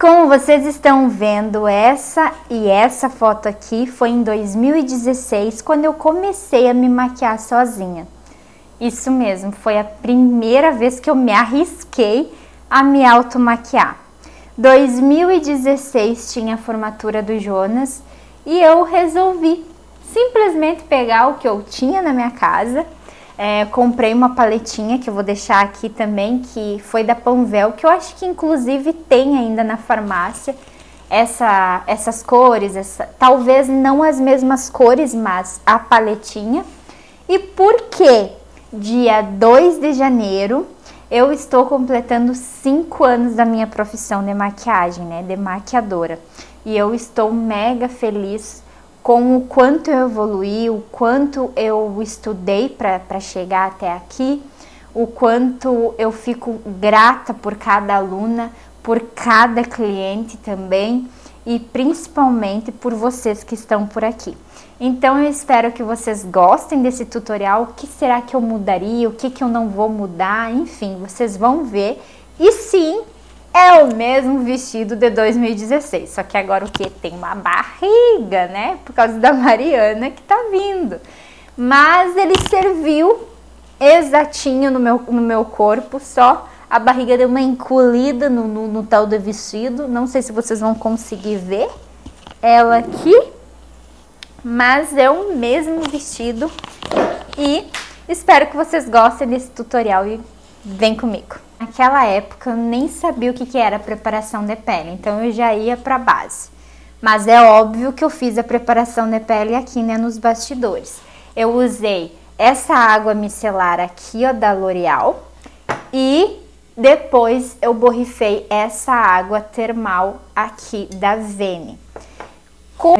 Como vocês estão vendo, essa foto aqui foi em 2016, quando eu comecei a me maquiar sozinha. Isso mesmo, foi a primeira vez que eu me arrisquei a me automaquiar. 2016 tinha a formatura do Jonas e eu resolvi simplesmente pegar o que eu tinha na minha casa. Comprei uma paletinha que eu vou deixar aqui também, que foi da Panvel, que eu acho que inclusive tem ainda na farmácia essas cores, talvez não as mesmas cores, mas a paletinha. E porque dia 2 de janeiro eu estou completando 5 anos da minha profissão de maquiagem, né, de maquiadora. E eu estou mega feliz com o quanto eu evoluí, o quanto eu estudei para chegar até aqui, o quanto eu fico grata por cada aluna, por cada cliente também e principalmente por vocês que estão por aqui. Então eu espero que vocês gostem desse tutorial. O que será que eu mudaria, o que eu não vou mudar, enfim, vocês vão ver. E sim, é o mesmo vestido de 2016, só que agora o que? Tem uma barriga, né? Por causa da Mariana que tá vindo. Mas ele serviu exatinho no meu corpo, só a barriga deu uma encolhida no tal do vestido. Não sei se vocês vão conseguir ver ela aqui, mas é o mesmo vestido. E espero que vocês gostem desse tutorial e vem comigo. Naquela época eu nem sabia o que era preparação de pele, então eu já ia para base. Mas é óbvio que eu fiz a preparação de pele aqui, né, nos bastidores. Eu usei essa água micelar aqui, ó, da L'Oréal, e depois eu borrifei essa água termal aqui da Vene.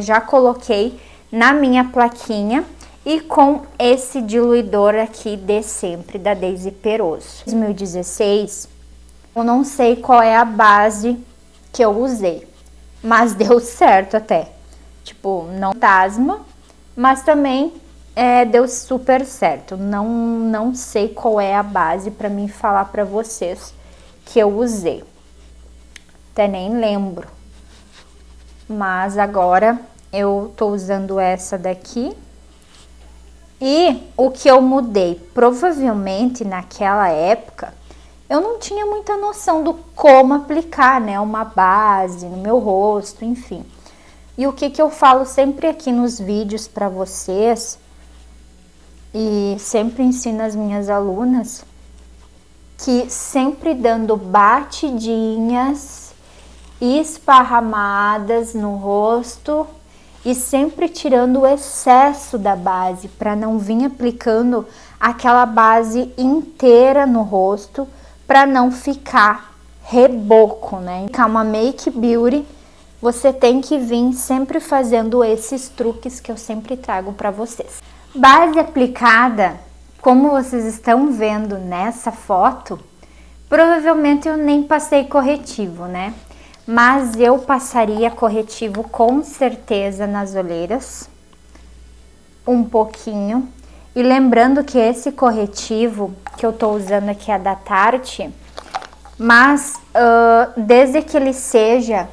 Já coloquei na minha plaquinha e com esse diluidor aqui de sempre, da Daisy Peroso. 2016, eu não sei qual é a base que eu usei, mas deu certo até. Tipo, não fantasma, mas também deu super certo. Não sei qual é a base para mim falar para vocês que eu usei. Até nem lembro. Mas agora eu tô usando essa daqui. E o que eu mudei? Provavelmente naquela época eu não tinha muita noção do como aplicar, né, uma base no meu rosto, enfim. E o que eu falo sempre aqui nos vídeos para vocês, e sempre ensino as minhas alunas, que sempre dando batidinhas esparramadas no rosto e sempre tirando o excesso da base, para não vir aplicando aquela base inteira no rosto, para não ficar reboco, né? Ficar uma make beauty, você tem que vir sempre fazendo esses truques que eu sempre trago para vocês. Base aplicada, como vocês estão vendo nessa foto, provavelmente eu nem passei corretivo, né? Mas eu passaria corretivo com certeza nas olheiras, um pouquinho. E lembrando que esse corretivo que eu tô usando aqui é da Tarte, mas desde que ele seja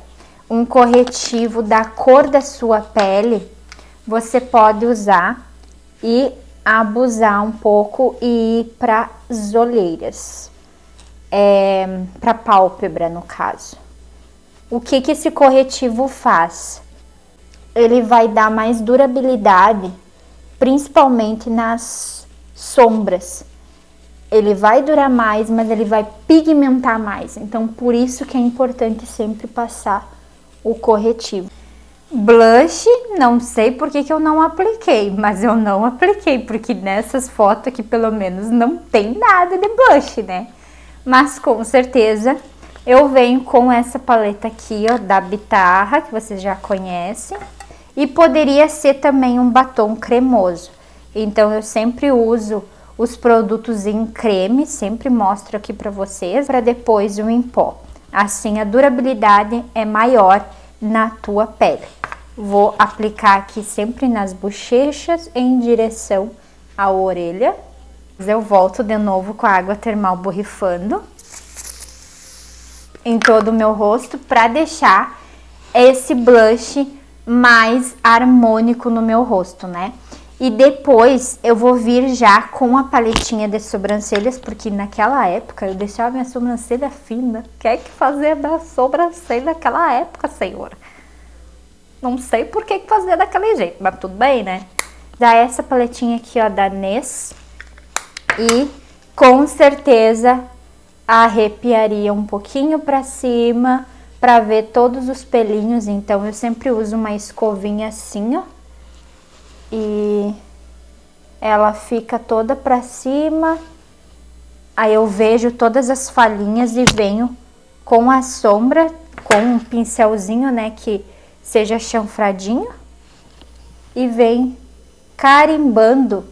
um corretivo da cor da sua pele, você pode usar e abusar um pouco e ir para as olheiras, para pálpebra no caso. O que esse corretivo faz? Ele vai dar mais durabilidade, principalmente nas sombras. Ele vai durar mais, mas ele vai pigmentar mais. Então, por isso que é importante sempre passar o corretivo. Blush, não sei por que eu não apliquei, mas eu não apliquei, porque nessas fotos aqui, pelo menos, não tem nada de blush, né? Mas, com certeza, eu venho com essa paleta aqui, ó, da Bitarra, que vocês já conhecem. E poderia ser também um batom cremoso. Então, eu sempre uso os produtos em creme, sempre mostro aqui pra vocês, para depois o em pó. Assim, a durabilidade é maior na tua pele. Vou aplicar aqui sempre nas bochechas, em direção à orelha. Eu volto de novo com a água termal borrifando. em todo o meu rosto para deixar esse blush mais harmônico no meu rosto, né? E depois eu vou vir já com a paletinha de sobrancelhas, porque naquela época eu deixava minha sobrancelha fina. Quer que fazer da sobrancelha naquela época, senhora? Não sei por que fazer daquele jeito, mas tudo bem, né? Dá essa paletinha aqui, ó, da NES. E com certeza arrepiaria um pouquinho pra cima pra ver todos os pelinhos. Então eu sempre uso uma escovinha assim, ó. E ela fica toda pra cima. Aí eu vejo todas as falhinhas e venho com a sombra, com um pincelzinho, né, que seja chanfradinho. E vem carimbando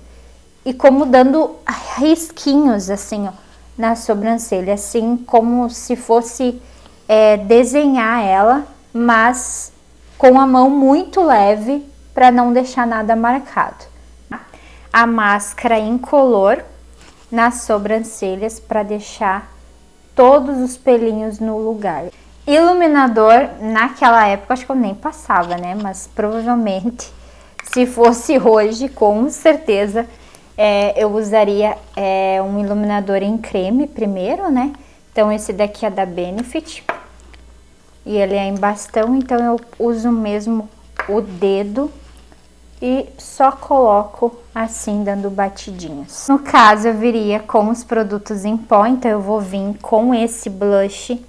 e como dando risquinhos assim, ó, na sobrancelha. Assim como se fosse desenhar ela, mas com a mão muito leve para não deixar nada marcado. A máscara incolor nas sobrancelhas para deixar todos os pelinhos no lugar. Iluminador, naquela época, acho que eu nem passava, né? Mas provavelmente, se fosse hoje, com certeza, eu usaria um iluminador em creme primeiro, né? Então, esse daqui é da Benefit. E ele é em bastão, então eu uso mesmo o dedo e só coloco assim, dando batidinhas. No caso, eu viria com os produtos em pó, então eu vou vir com esse blush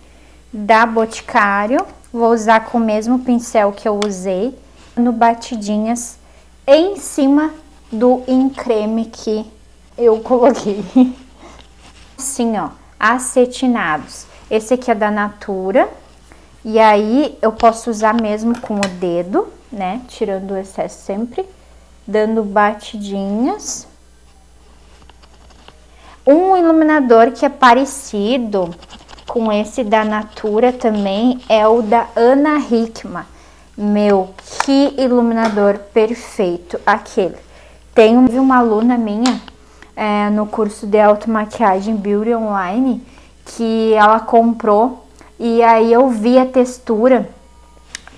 da Boticário. Vou usar com o mesmo pincel que eu usei, dando batidinhas em cima do em creme que eu coloquei. Assim, ó, acetinados. Esse aqui é da Natura. E aí, eu posso usar mesmo com o dedo, né? Tirando o excesso sempre. Dando batidinhas. Um iluminador que é parecido com esse da Natura também é o da Ana Hickman. Meu, que iluminador perfeito aquele. Tem uma aluna minha no curso de automaquiagem Beauty Online que ela comprou e aí eu vi a textura,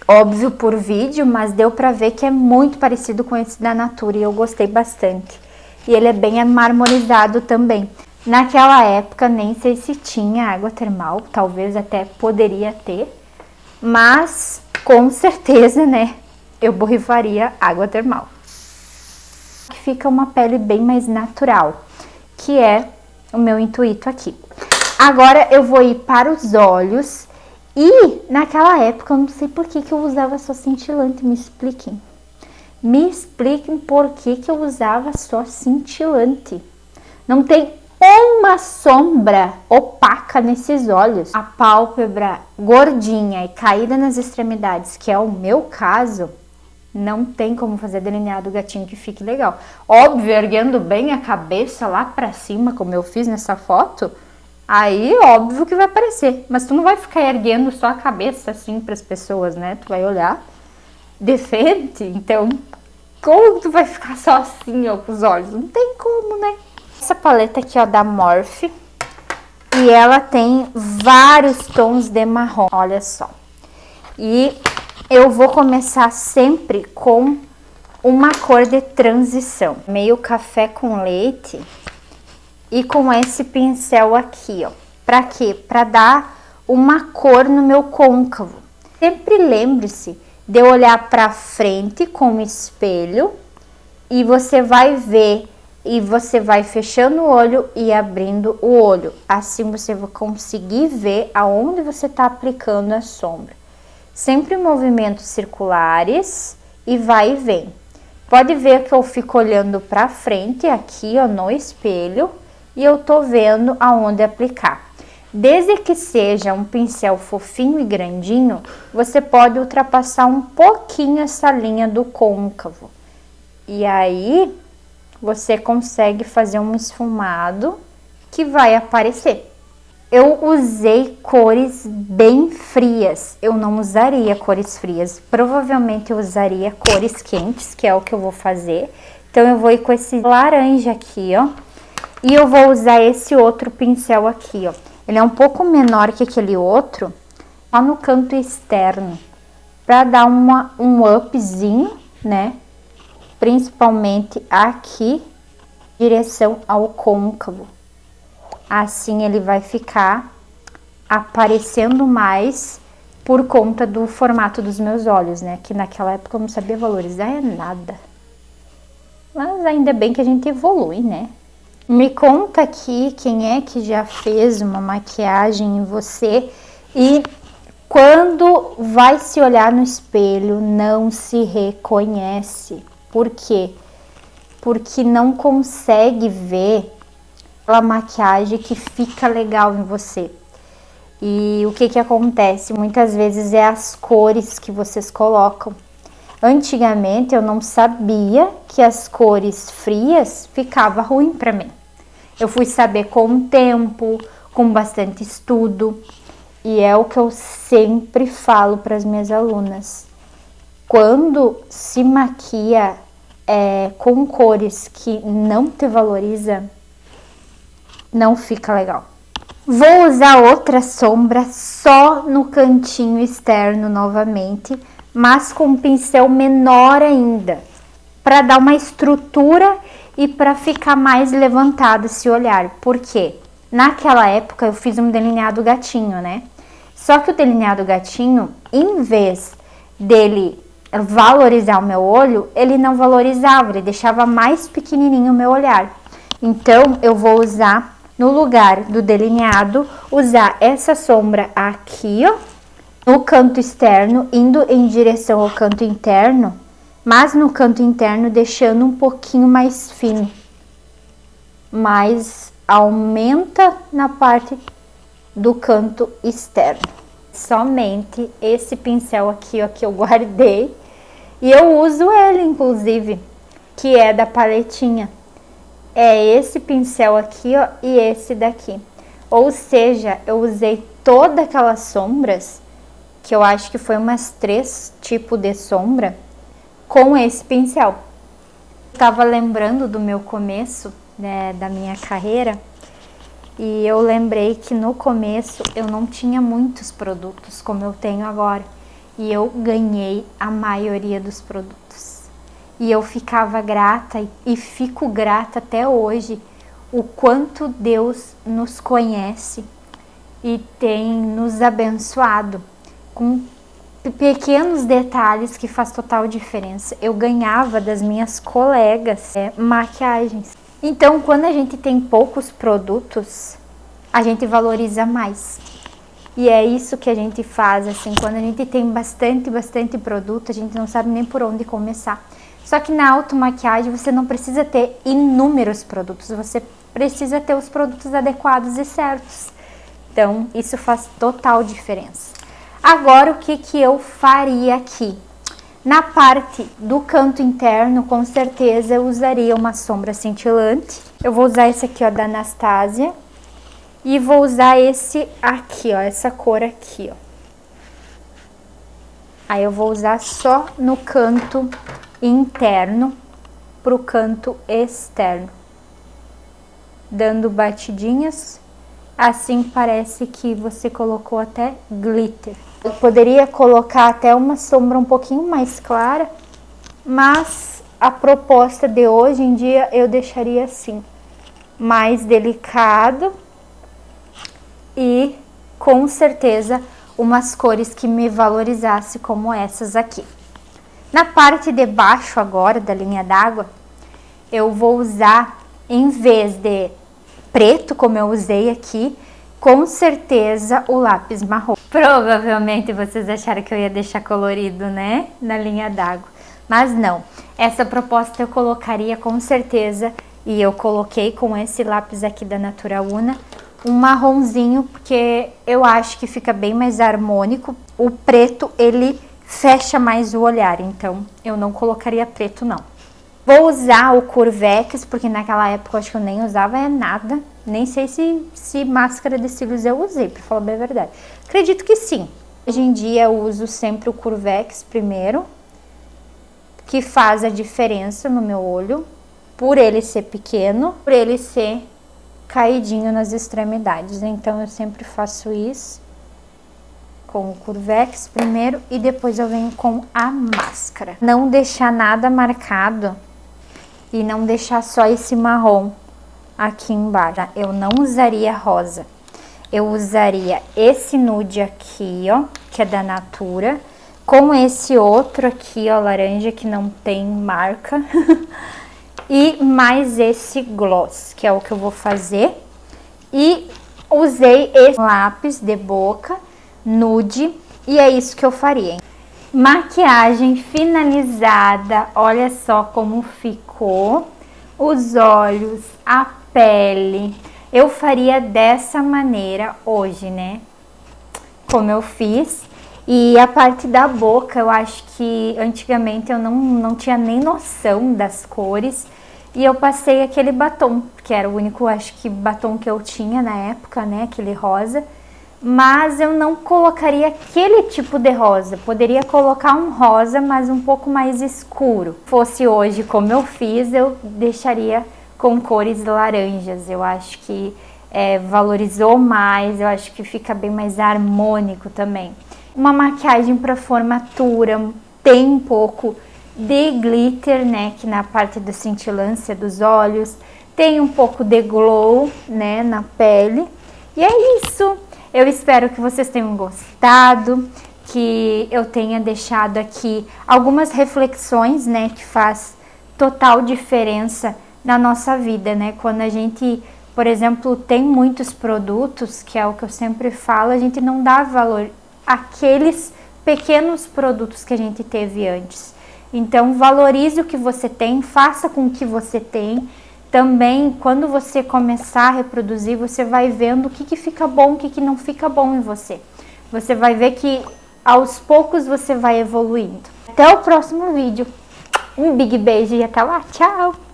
óbvio por vídeo, mas deu pra ver que é muito parecido com esse da Natura e eu gostei bastante. E ele é bem marmorizado também. Naquela época nem sei se tinha água termal, talvez até poderia ter, mas com certeza, né, eu borrifaria água termal. Fica uma pele bem mais natural, que é o meu intuito aqui. Agora eu vou ir para os olhos e naquela época eu não sei por que eu usava só cintilante, me expliquem. Me expliquem por que eu usava só cintilante. Não tem uma sombra opaca nesses olhos. A pálpebra gordinha e caída nas extremidades, que é o meu caso, não tem como fazer delineado gatinho que fique legal. Óbvio, erguendo bem a cabeça lá pra cima, como eu fiz nessa foto, aí óbvio que vai aparecer. Mas tu não vai ficar erguendo só a cabeça assim pras pessoas, né? Tu vai olhar de frente, então como tu vai ficar só assim, ó, com os olhos? Não tem como, né? Essa paleta aqui, ó, da Morphe, e ela tem vários tons de marrom, olha só. E eu vou começar sempre com uma cor de transição, meio café com leite, e com esse pincel aqui, ó. Pra quê? Pra dar uma cor no meu côncavo. Sempre lembre-se de olhar pra frente com o espelho, e você vai ver. E você vai fechando o olho e abrindo o olho. Assim você vai conseguir ver aonde você está aplicando a sombra. Sempre movimentos circulares e vai e vem. Pode ver que eu fico olhando para frente aqui, ó, no espelho. E eu tô vendo aonde aplicar. Desde que seja um pincel fofinho e grandinho, você pode ultrapassar um pouquinho essa linha do côncavo. E aí você consegue fazer um esfumado que vai aparecer. Eu usei cores bem frias, eu não usaria cores frias, provavelmente eu usaria cores quentes, que é o que eu vou fazer. Então eu vou ir com esse laranja aqui, ó, e eu vou usar esse outro pincel aqui, ó. Ele é um pouco menor que aquele outro, só no canto externo, para dar um upzinho, né? Principalmente aqui, em direção ao côncavo. Assim ele vai ficar aparecendo mais por conta do formato dos meus olhos, né? Que naquela época eu não sabia valorizar nada. Mas ainda bem que a gente evolui, né? Me conta aqui quem é que já fez uma maquiagem em você e quando vai se olhar no espelho não se reconhece. Por quê? Porque não consegue ver aquela maquiagem que fica legal em você. E o que acontece? Muitas vezes é as cores que vocês colocam. Antigamente eu não sabia que as cores frias ficava ruim para mim. Eu fui saber com o tempo, com bastante estudo, e é o que eu sempre falo para as minhas alunas. Quando se maquia com cores que não te valoriza, não fica legal. Vou usar outra sombra só no cantinho externo novamente, mas com um pincel menor ainda, para dar uma estrutura e para ficar mais levantado esse olhar. Por quê? Naquela época eu fiz um delineado gatinho, né? Só que o delineado gatinho, em vez dele valorizar o meu olho, ele não valorizava, ele deixava mais pequenininho o meu olhar. Então eu vou usar, no lugar do delineado, usar essa sombra aqui, ó, no canto externo, indo em direção ao canto interno, mas no canto interno deixando um pouquinho mais fino. Mas aumenta na parte do canto externo. Somente esse pincel aqui, ó, que eu guardei. E eu uso ele, inclusive, que é da paletinha. É esse pincel aqui, ó, e esse daqui. Ou seja, eu usei todas aquelas sombras, que eu acho que foi umas 3 tipos de sombra, com esse pincel. Eu tava lembrando do meu começo, né, da minha carreira, e eu lembrei que no começo eu não tinha muitos produtos como eu tenho agora. E eu ganhei a maioria dos produtos. E eu ficava grata e fico grata até hoje o quanto Deus nos conhece e tem nos abençoado com pequenos detalhes que faz total diferença. Eu ganhava das minhas colegas maquiagens. Então, quando a gente tem poucos produtos, a gente valoriza mais. E é isso que a gente faz, assim, quando a gente tem bastante produto, a gente não sabe nem por onde começar. Só que na automaquiagem você não precisa ter inúmeros produtos, você precisa ter os produtos adequados e certos. Então, isso faz total diferença. Agora, o que eu faria aqui? Na parte do canto interno, com certeza eu usaria uma sombra cintilante. Eu vou usar esse aqui, ó, da Anastasia. E vou usar esse aqui, ó, essa cor aqui, ó. Aí eu vou usar só no canto interno pro canto externo. Dando batidinhas, assim parece que você colocou até glitter. Eu poderia colocar até uma sombra um pouquinho mais clara, mas a proposta de hoje em dia eu deixaria assim, mais delicado e com certeza umas cores que me valorizasse como essas aqui. Na parte de baixo agora da linha d'água, eu vou usar, em vez de preto, como eu usei aqui, com certeza o lápis marrom. Provavelmente vocês acharam que eu ia deixar colorido, né? Na linha d'água. Mas não. Essa proposta eu colocaria com certeza, e eu coloquei com esse lápis aqui da Natura Una, um marronzinho, porque eu acho que fica bem mais harmônico. O preto, ele fecha mais o olhar, então eu não colocaria preto, não. Vou usar o Curvex, porque naquela época eu acho que eu nem usava nada. Nem sei se máscara de cílios eu usei, pra falar bem a verdade. Acredito que sim. Hoje em dia eu uso sempre o Curvex primeiro, que faz a diferença no meu olho, por ele ser pequeno, por ele ser caidinho nas extremidades. Então, eu sempre faço isso com o Curvex primeiro e depois eu venho com a máscara. Não deixar nada marcado e não deixar só esse marrom aqui embaixo. Eu não usaria rosa. Eu usaria esse nude aqui, ó, que é da Natura, com esse outro aqui, ó, laranja, que não tem marca. E mais esse gloss, que é o que eu vou fazer. E usei esse lápis de boca nude, e é isso que eu faria. Maquiagem finalizada, olha só como ficou. Os olhos, a pele, eu faria dessa maneira hoje, né? Como eu fiz. E a parte da boca, eu acho que antigamente eu não tinha nem noção das cores. E eu passei aquele batom, que era o único, acho que, batom que eu tinha na época, né? Aquele rosa. Mas eu não colocaria aquele tipo de rosa. Poderia colocar um rosa, mas um pouco mais escuro. Se fosse hoje como eu fiz, eu deixaria com cores laranjas. Eu acho que valorizou mais, eu acho que fica bem mais harmônico também. Uma maquiagem para formatura, tem um pouco de glitter, né, que na parte da cintilância dos olhos, tem um pouco de glow, né, na pele. E é isso. Eu espero que vocês tenham gostado, que eu tenha deixado aqui algumas reflexões, né, que faz total diferença na nossa vida, né? Quando a gente, por exemplo, tem muitos produtos, que é o que eu sempre falo, a gente não dá valor àqueles pequenos produtos que a gente teve antes. Então, valorize o que você tem, faça com o que você tem. Também, quando você começar a reproduzir, você vai vendo o que fica bom, o que não fica bom em você. Você vai ver que aos poucos você vai evoluindo. Até o próximo vídeo. Um big beijo e até lá. Tchau!